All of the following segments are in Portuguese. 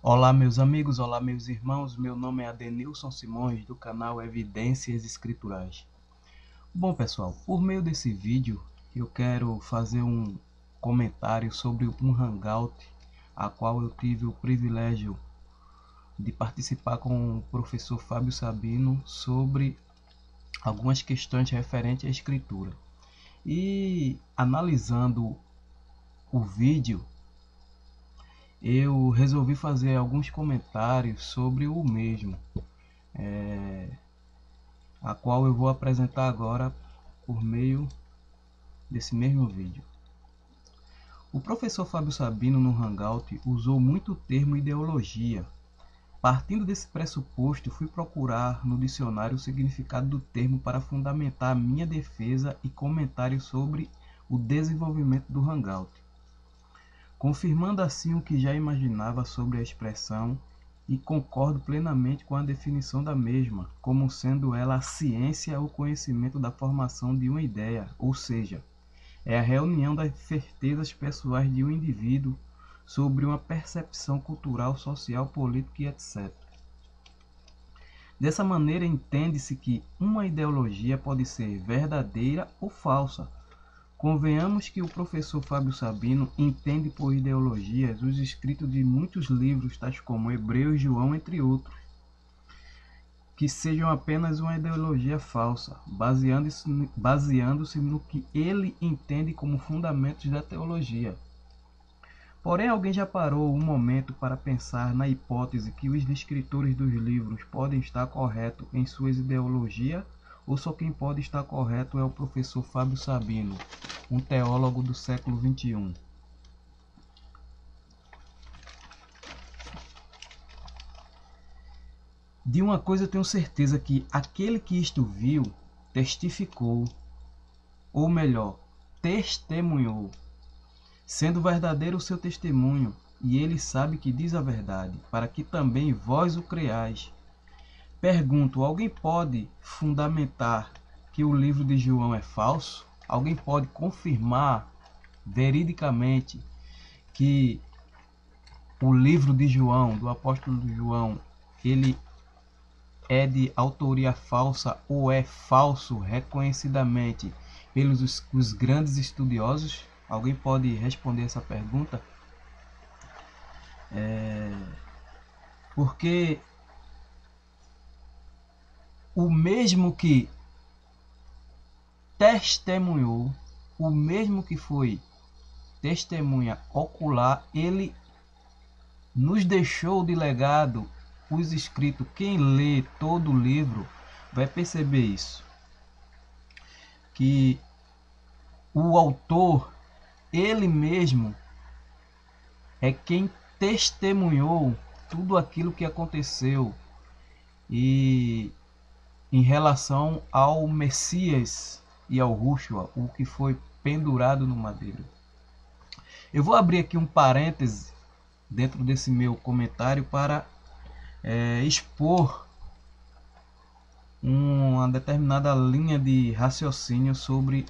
Olá meus amigos, olá meus irmãos, meu nome é Adenilson Simões do canal Evidências Escriturais. Bom pessoal, por meio desse vídeo eu quero fazer um comentário sobre um hangout a qual eu tive o privilégio de participar com o professor Fábio Sabino sobre algumas questões referentes à escritura. E analisando o vídeo, eu resolvi fazer alguns comentários sobre o mesmo, a qual eu vou apresentar agora por meio desse mesmo vídeo. O professor Fábio Sabino no Hangout usou muito o termo ideologia. Partindo desse pressuposto, fui procurar no dicionário o significado do termo para fundamentar a minha defesa e comentário sobre o desenvolvimento do Hangout, confirmando assim o que já imaginava sobre a expressão, e concordo plenamente com a definição da mesma, como sendo ela a ciência ou conhecimento da formação de uma ideia, ou seja, é a reunião das certezas pessoais de um indivíduo sobre uma percepção cultural, social, política e etc. Dessa maneira, entende-se que uma ideologia pode ser verdadeira ou falsa. Convenhamos que o professor Fábio Sabino entende por ideologias os escritos de muitos livros, tais como Hebreus e João, entre outros, que sejam apenas uma ideologia falsa, baseando-se no que ele entende como fundamentos da teologia. Porém, alguém já parou um momento para pensar na hipótese que os escritores dos livros podem estar corretos em suas ideologias, ou só quem pode estar correto é o professor Fábio Sabino, um teólogo do século XXI? De uma coisa eu tenho certeza, que aquele que isto viu, testificou, ou melhor, testemunhou, sendo verdadeiro o seu testemunho, e ele sabe que diz a verdade, para que também vós o creais. Pergunto, alguém pode fundamentar que o livro de João é falso? Alguém pode confirmar veridicamente que o livro de João, do apóstolo João, ele é de autoria falsa ou é falso reconhecidamente pelos os grandes estudiosos? Alguém pode responder essa pergunta? Porque o mesmo que testemunhou, o mesmo que foi testemunha ocular, ele nos deixou de legado os escritos. Quem lê todo o livro vai perceber isso, que o autor, ele mesmo, é quem testemunhou tudo aquilo que aconteceu e em relação ao Messias e ao Yeshua, o que foi pendurado no madeiro. Eu vou abrir aqui um parêntese dentro desse meu comentário para expor uma determinada linha de raciocínio sobre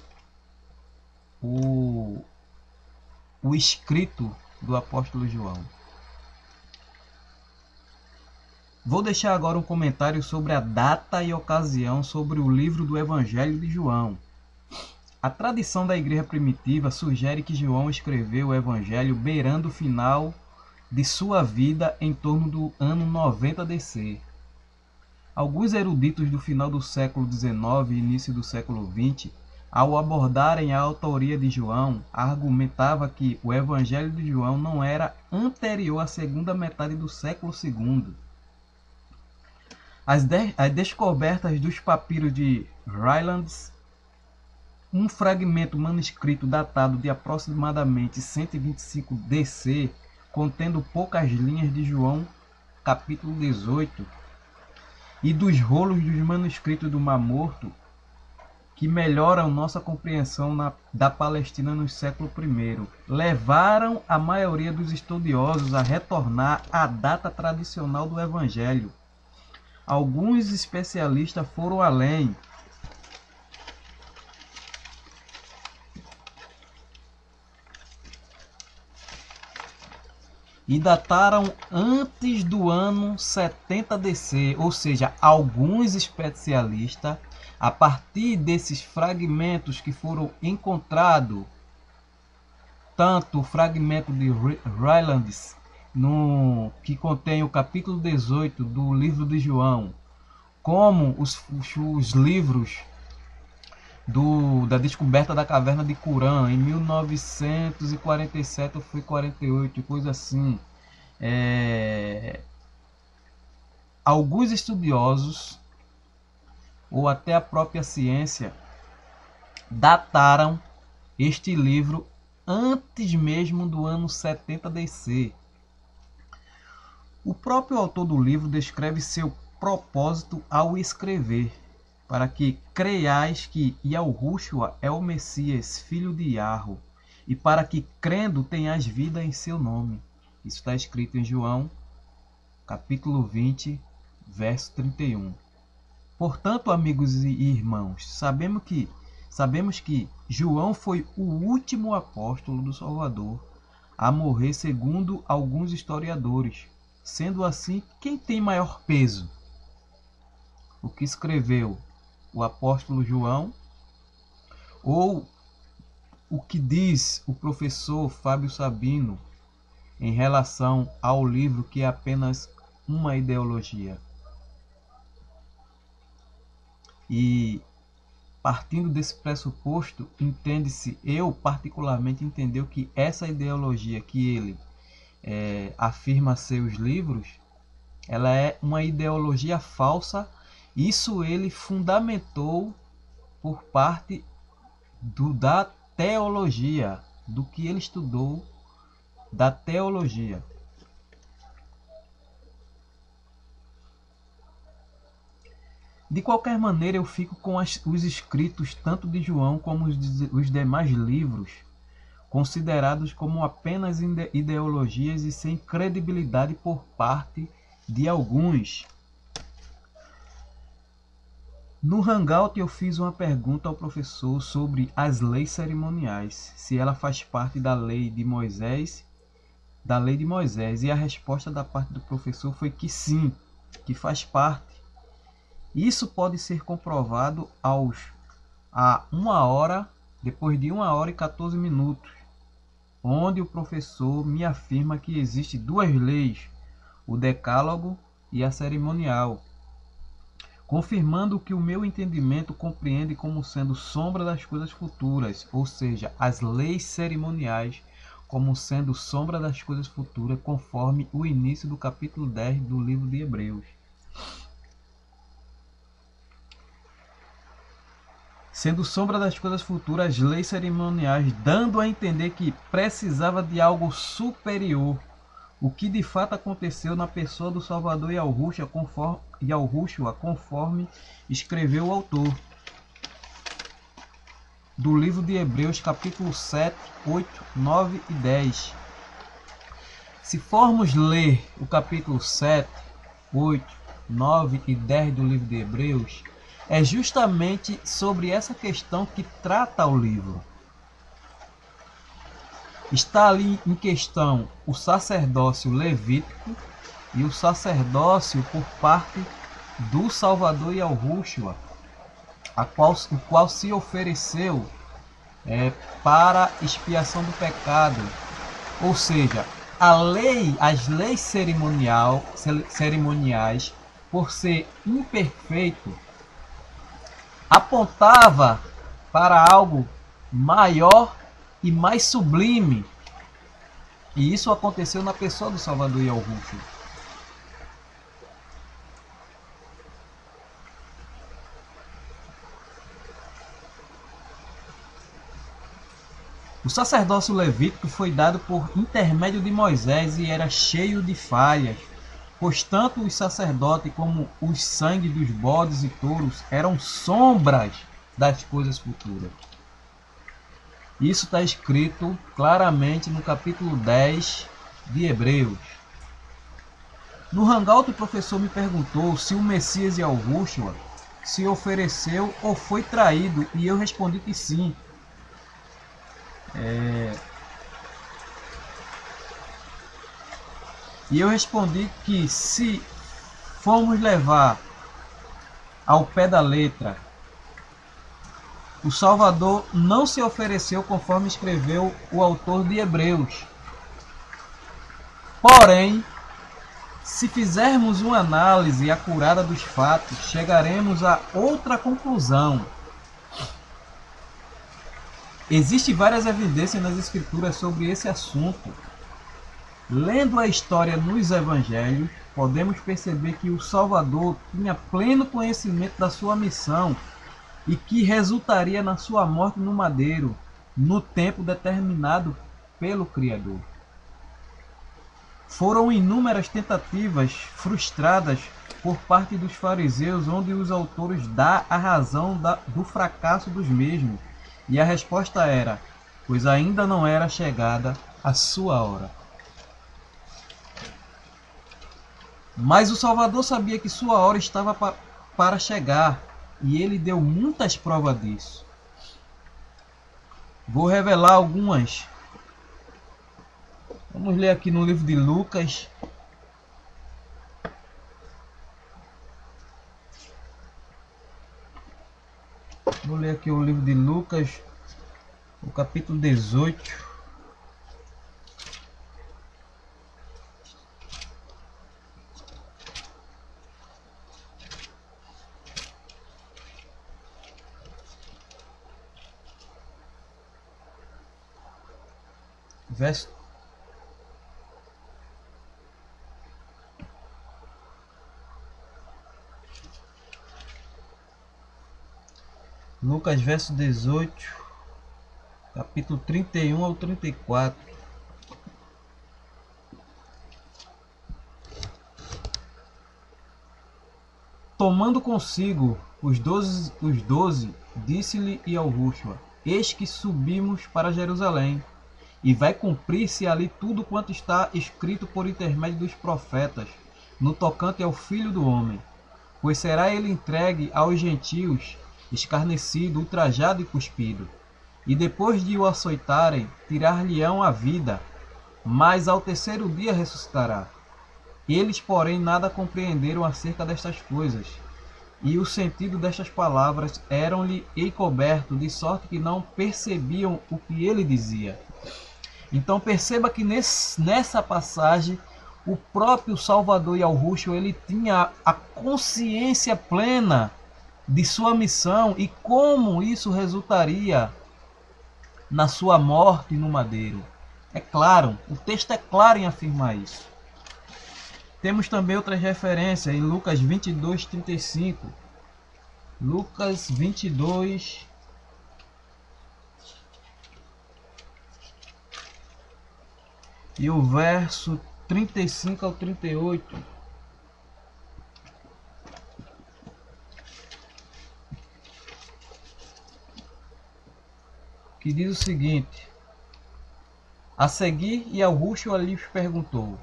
o escrito do apóstolo João. Vou deixar agora um comentário sobre a data e ocasião sobre o livro do Evangelho de João. A tradição da igreja primitiva sugere que João escreveu o Evangelho beirando o final de sua vida, em torno do ano 90 DC. Alguns eruditos do final do século XIX e início do século XX, ao abordarem a autoria de João, argumentava que o Evangelho de João não era anterior à segunda metade do século II. As descobertas dos papiros de Rylands, um fragmento manuscrito datado de aproximadamente 125 DC, contendo poucas linhas de João, capítulo 18, e dos rolos dos manuscritos do Mar Morto, que melhoram nossa compreensão da Palestina no século I, levaram a maioria dos estudiosos a retornar à data tradicional do Evangelho. Alguns especialistas foram além, e dataram antes do ano 70 DC, ou seja, alguns especialistas, a partir desses fragmentos que foram encontrados, tanto o fragmento de Rylands, que contém o capítulo 18 do livro de João, como os livros da descoberta da caverna de Qumran em 1947 ou foi 48, coisa assim. Alguns estudiosos ou até a própria ciência dataram este livro antes mesmo do ano 70 DC. O próprio autor do livro descreve seu propósito ao escrever: para que creiais que Yahushua é o Messias, filho de Yahweh, e para que crendo tenhais vida em seu nome. Isso está escrito em João, capítulo 20, verso 31. Portanto, amigos e irmãos, sabemos que João foi o último apóstolo do Salvador a morrer, segundo alguns historiadores. Sendo assim, quem tem maior peso? O que escreveu o apóstolo João ou o que diz o professor Fábio Sabino em relação ao livro que é apenas uma ideologia? E partindo desse pressuposto, entende-se, eu particularmente entendeu que essa ideologia que ele afirma ser os livros, ela é uma ideologia falsa. Isso ele fundamentou por parte da teologia, do que ele estudou da teologia. De qualquer maneira, eu fico com os escritos tanto de João como os demais livros, considerados como apenas ideologias e sem credibilidade por parte de alguns. No Hangout eu fiz uma pergunta ao professor sobre as leis cerimoniais, se ela faz parte da lei de Moisés, e a resposta da parte do professor foi que sim, que faz parte. Isso pode ser comprovado depois de 1 hora e 14 minutos, onde o professor me afirma que existem duas leis, o decálogo e a cerimonial, confirmando que o meu entendimento compreende como sendo sombra das coisas futuras, ou seja, as leis cerimoniais como sendo sombra das coisas futuras, conforme o início do capítulo 10 do livro de Hebreus. Sendo sombra das coisas futuras, as leis cerimoniais, dando a entender que precisava de algo superior, o que de fato aconteceu na pessoa do Salvador Yahushua, conforme escreveu o autor do livro de Hebreus, capítulo 7, 8, 9 e 10. Se formos ler o capítulo 7, 8, 9 e 10 do livro de Hebreus, é justamente sobre essa questão que trata o livro. Está ali em questão o sacerdócio levítico e o sacerdócio por parte do Salvador Yahushua, o qual se ofereceu para expiação do pecado. Ou seja, as leis cerimoniais, por ser imperfeito, apontava para algo maior e mais sublime. E isso aconteceu na pessoa do Salvador Yahushua. O sacerdócio levítico foi dado por intermédio de Moisés e era cheio de falhas, pois tanto os sacerdotes como os sangue dos bodes e touros eram sombras das coisas futuras. Isso está escrito claramente no capítulo 10 de Hebreus. No Hangout, o professor me perguntou se o Messias Yahushua se ofereceu ou foi traído, e eu respondi que sim. E eu respondi que se formos levar ao pé da letra, o Salvador não se ofereceu conforme escreveu o autor de Hebreus. Porém, se fizermos uma análise acurada dos fatos, chegaremos a outra conclusão. Existem várias evidências nas Escrituras sobre esse assunto. Lendo a história nos Evangelhos, podemos perceber que o Salvador tinha pleno conhecimento da sua missão e que resultaria na sua morte no madeiro, no tempo determinado pelo Criador. Foram inúmeras tentativas frustradas por parte dos fariseus, onde os autores dão a razão do fracasso dos mesmos, e a resposta era: pois ainda não era chegada a sua hora. Mas o Salvador sabia que sua hora estava para chegar, e ele deu muitas provas disso. Vou revelar algumas. Vamos ler aqui no livro de Lucas. Vou ler aqui o livro de Lucas, o capítulo 18. Lucas, verso 18, capítulo 31 ao 34. Tomando consigo os doze, disse-lhe Yahushua: eis que subimos para Jerusalém, e vai cumprir-se ali tudo quanto está escrito por intermédio dos profetas, no tocante ao Filho do Homem. Pois será ele entregue aos gentios, escarnecido, ultrajado e cuspido. E depois de o açoitarem, tirar-lhe-ão a vida, mas ao terceiro dia ressuscitará. Eles, porém, nada compreenderam acerca destas coisas, e o sentido destas palavras eram-lhe encoberto, de sorte que não percebiam o que ele dizia. Então perceba que nessa passagem, o próprio Salvador Yahushua, ele tinha a consciência plena de sua missão e como isso resultaria na sua morte no madeiro. É claro, o texto é claro em afirmar isso. Temos também outras referências em Lucas 22, 35. Lucas 22, e o verso 35 ao 38. Que diz o seguinte: a seguir, Yahushua lhes perguntou: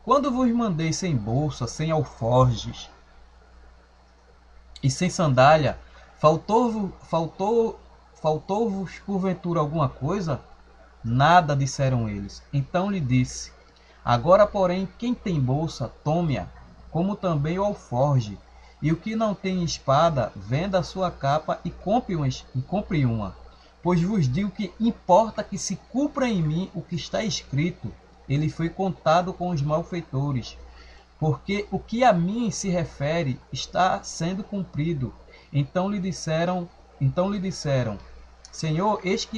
quando vos mandei sem bolsa, sem alforjes e sem sandália, faltou-vos porventura alguma coisa? Nada, disseram eles. Então lhe disse: agora, porém, quem tem bolsa, tome-a, como também o alforje, e o que não tem espada, venda a sua capa e compre uma. Pois vos digo que importa que se cumpra em mim o que está escrito: ele foi contado com os malfeitores. Porque o que a mim se refere está sendo cumprido. Então lhe disseram: Senhor, eis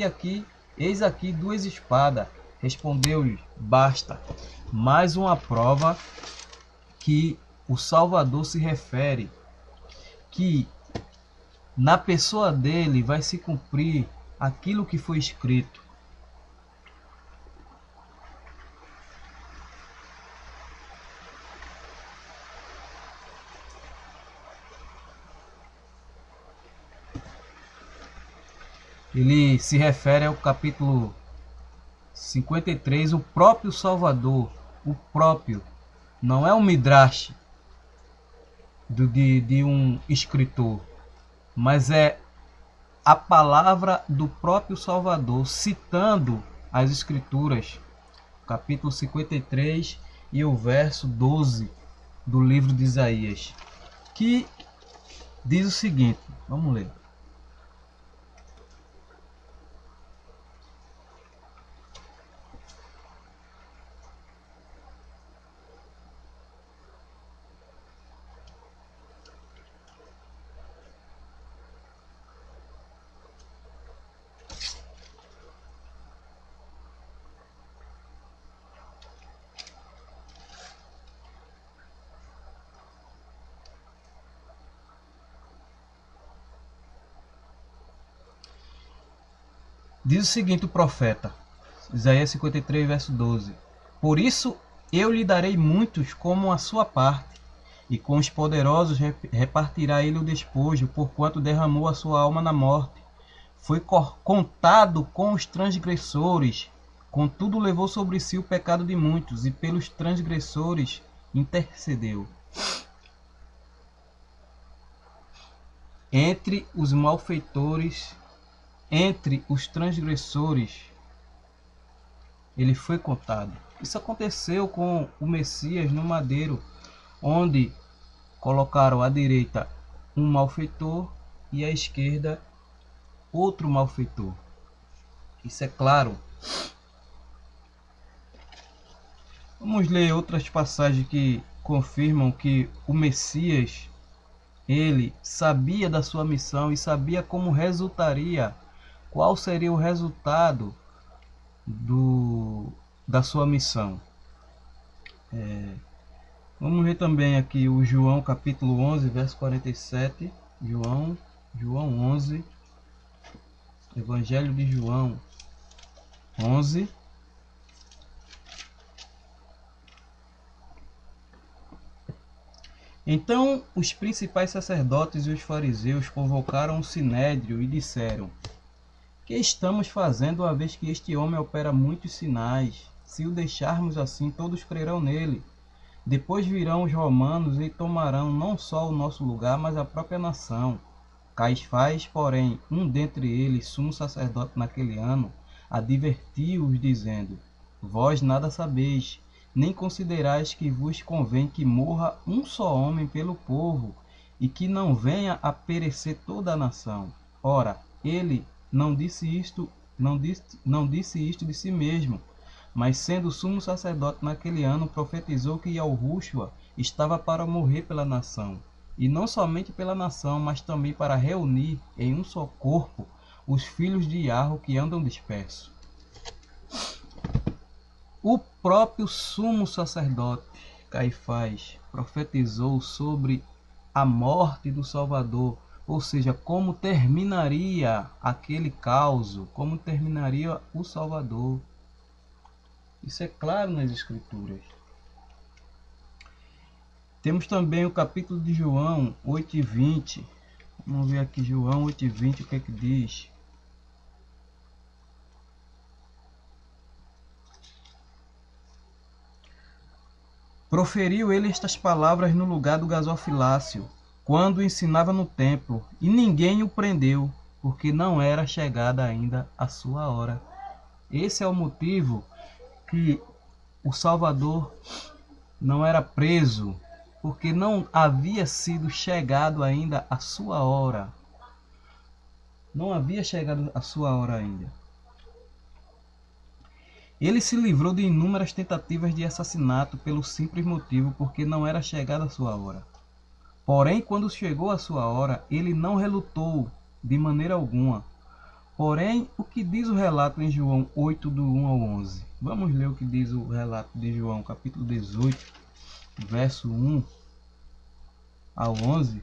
aqui 2 espadas. Respondeu-lhe: basta. Mais uma prova que o Salvador se refere, que na pessoa dele vai se cumprir aquilo que foi escrito. Ele se refere ao capítulo 53, o próprio Salvador, o próprio, não é um midrash de um escritor, mas é a palavra do próprio Salvador, citando as escrituras, capítulo 53 e o verso 12 do livro de Isaías, que diz o seguinte, vamos ler. Diz o seguinte o profeta, Isaías 53, verso 12. Por isso eu lhe darei muitos como a sua parte, e com os poderosos repartirá ele o despojo, porquanto derramou a sua alma na morte. Foi contado com os transgressores, contudo levou sobre si o pecado de muitos, e pelos transgressores intercedeu. Entre os malfeitores, entre os transgressores, ele foi contado. Isso aconteceu com o Messias no madeiro, onde colocaram à direita um malfeitor e à esquerda outro malfeitor. Isso é claro. Vamos ler outras passagens que confirmam que o Messias, ele sabia da sua missão e sabia como resultaria, qual seria o resultado da sua missão. Vamos ler também aqui o João capítulo 11, verso 47. João 11, Evangelho de João 11. Então os principais sacerdotes e os fariseus convocaram o sinédrio e disseram: que estamos fazendo, uma vez que este homem opera muitos sinais? Se o deixarmos assim, todos crerão nele. Depois virão os romanos e tomarão não só o nosso lugar, mas a própria nação. Caifás, porém, um dentre eles, sumo sacerdote naquele ano, advertiu-os, dizendo: vós nada sabeis, nem considerais que vos convém que morra um só homem pelo povo, e que não venha a perecer toda a nação. Ora, ele não disse isto de si mesmo, mas sendo sumo sacerdote naquele ano, profetizou que Yahushua estava para morrer pela nação, e não somente pela nação, mas também para reunir em um só corpo os filhos de Yarro que andam dispersos. O próprio sumo sacerdote Caifás profetizou sobre a morte do Salvador, ou seja, como terminaria aquele caos, como terminaria o Salvador. Isso é claro nas Escrituras. Temos também o capítulo de João 8:20. Vamos ver aqui João 8:20, o que é que diz. Proferiu ele estas palavras no lugar do gasofilácio, quando ensinava no templo, e ninguém o prendeu, porque não era chegada ainda a sua hora. Esse é o motivo que o Salvador não era preso, porque não havia sido chegado ainda a sua hora. Não havia chegado a sua hora ainda. Ele se livrou de inúmeras tentativas de assassinato pelo simples motivo porque não era chegada a sua hora. Porém, quando chegou a sua hora, ele não relutou de maneira alguma. Porém, o que diz o relato em João 8, do 1 ao 11? Vamos ler o que diz o relato de João, capítulo 18, verso 1 ao 11.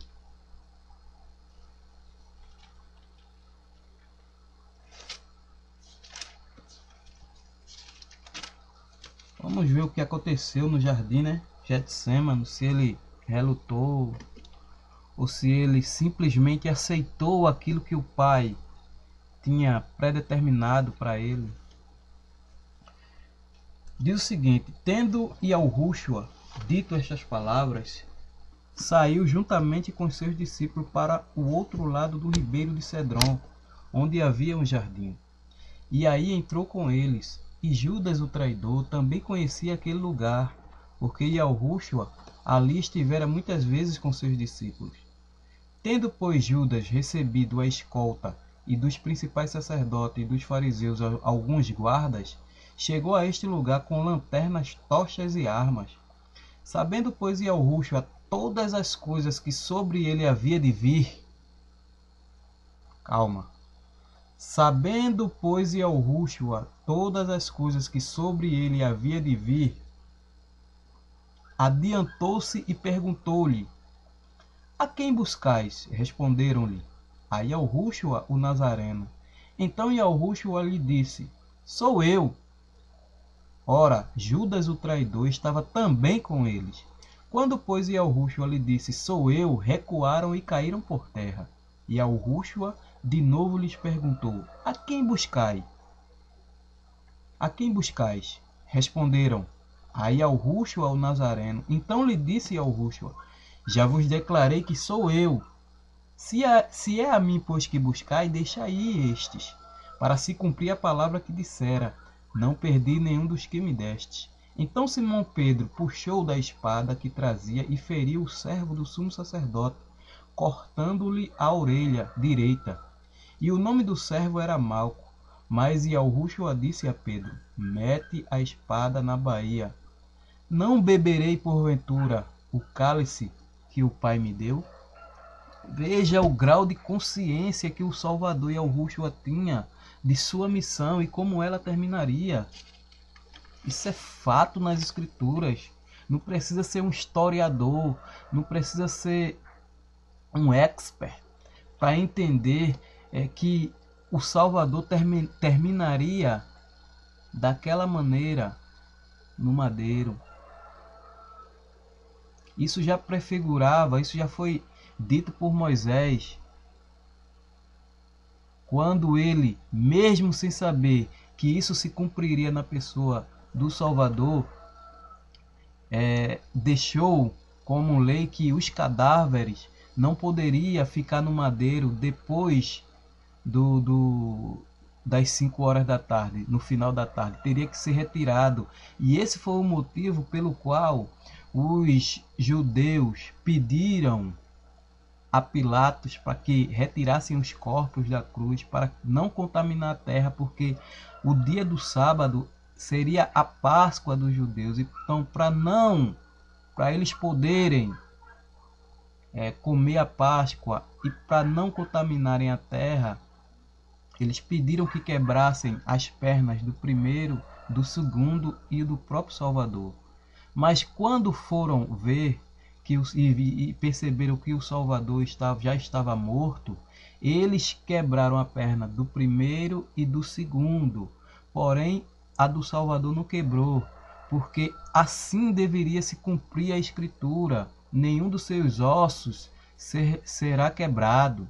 Vamos ver o que aconteceu no jardim, né? Getsêmani, se ele relutou ou se ele simplesmente aceitou aquilo que o Pai tinha predeterminado para ele. Diz o seguinte: tendo Yahushua dito estas palavras, saiu juntamente com seus discípulos para o outro lado do ribeiro de Cedron, onde havia um jardim. E aí entrou com eles, e Judas o traidor também conhecia aquele lugar, porque Yahushua ali estivera muitas vezes com seus discípulos. Tendo, pois, Judas recebido a escolta e dos principais sacerdotes e dos fariseus alguns guardas, chegou a este lugar com lanternas, tochas e armas. Sabendo, pois, Yahushua todas as coisas que sobre ele havia de vir. Calma. Sabendo, pois, Yahushua todas as coisas que sobre ele havia de vir, adiantou-se e perguntou-lhe: A quem buscais? Responderam-lhe: A Yahushua, o Nazareno. Então Yahushua lhe disse: Sou eu. Ora, Judas o traidor estava também com eles. Quando, pois, Yahushua lhe disse: Sou eu, recuaram e caíram por terra. E Yahushua de novo lhes perguntou: A quem buscai? A quem buscais? Responderam: A Yahushua, o Nazareno. Então lhe disse Yahushua: Já vos declarei que sou eu. Se é a mim, pois, que buscai, deixai estes, para se cumprir a palavra que dissera: Não perdi nenhum dos que me destes. Então Simão Pedro puxou da espada que trazia e feriu o servo do sumo sacerdote, cortando-lhe a orelha direita. E o nome do servo era Malco. Mas Yahushua disse a Pedro: Mete a espada na baía. Não beberei porventura o cálice que o Pai me deu? Veja o grau de consciência que o Salvador Yahushua tinha de sua missão e como ela terminaria. Isso é fato nas Escrituras. Não precisa ser um historiador, não precisa ser um expert para entender que o Salvador terminaria daquela maneira no madeiro. Isso já prefigurava, isso já foi dito por Moisés, quando ele, mesmo sem saber que isso se cumpriria na pessoa do Salvador, deixou como lei que os cadáveres não poderiam ficar no madeiro depois das 5 horas da tarde, no final da tarde, teria que ser retirado. E esse foi o motivo pelo qual os judeus pediram a Pilatos para que retirassem os corpos da cruz, para não contaminar a terra, porque o dia do sábado seria a Páscoa dos judeus. Então, para eles poderem comer a Páscoa e para não contaminarem a terra, eles pediram que quebrassem as pernas do primeiro, do segundo e do próprio Salvador. Mas quando foram ver e perceberam que o Salvador já estava morto, eles quebraram a perna do primeiro e do segundo. Porém, a do Salvador não quebrou, porque assim deveria se cumprir a Escritura: nenhum dos seus ossos será quebrado.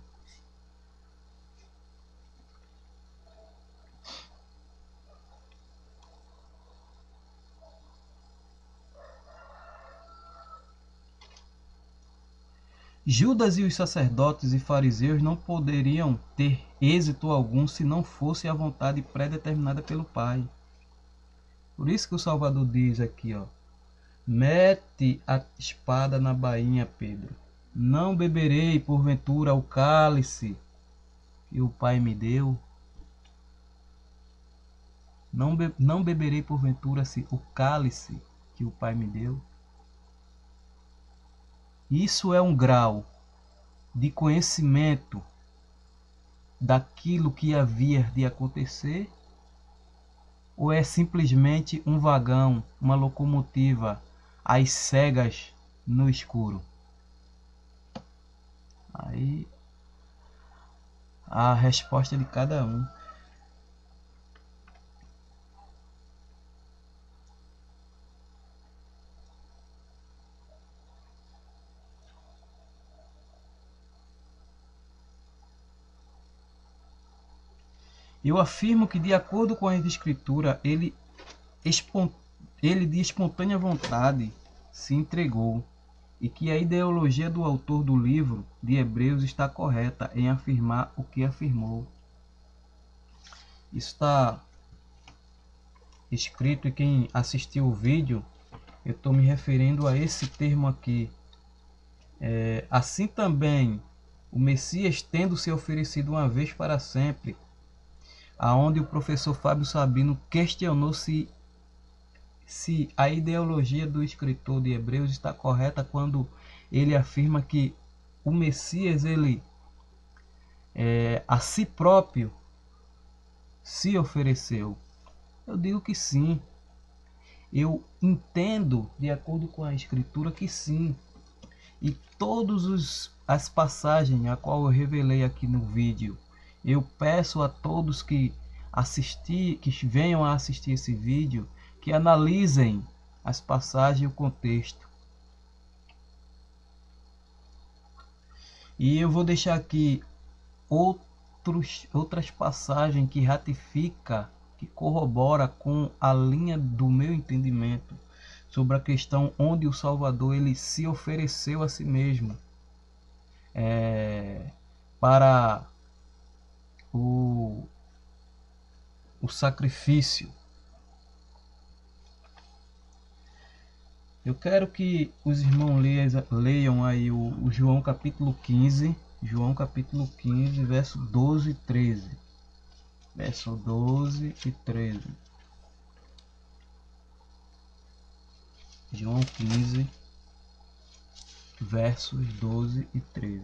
Judas e os sacerdotes e fariseus não poderiam ter êxito algum se não fosse a vontade pré-determinada pelo Pai. Por isso que o Salvador diz aqui, mete a espada na bainha, Pedro. Não beberei porventura o cálice que o Pai me deu. Não beberei porventura o cálice que o Pai me deu. Isso é um grau de conhecimento daquilo que havia de acontecer? Ou é simplesmente um vagão, uma locomotiva às cegas no escuro? Aí a resposta de cada um. Eu afirmo que, de acordo com a Escritura, ele de espontânea vontade se entregou, e que a ideologia do autor do livro de Hebreus está correta em afirmar o que afirmou. Isso está escrito, e quem assistiu o vídeo Eu estou me referindo a esse termo aqui. Assim também, o Messias tendo se oferecido uma vez para sempre, aonde o professor Fábio Sabino questionou se a ideologia do escritor de Hebreus está correta quando ele afirma que o Messias, ele a si próprio se ofereceu. Eu digo que sim. Eu entendo, de acordo com a escritura, que sim. E todas as passagens a qual eu revelei aqui no vídeo, eu peço a todos que venham a assistir esse vídeo, que analisem as passagens e o contexto. E eu vou deixar aqui outras passagens que ratifica, que corrobora com a linha do meu entendimento sobre a questão onde o Salvador ele se ofereceu a si mesmo para o sacrifício. Eu quero que os irmãos leiam aí o João capítulo 15, verso 12 e 13. Verso 12 e 13. João 15, versos 12 e 13.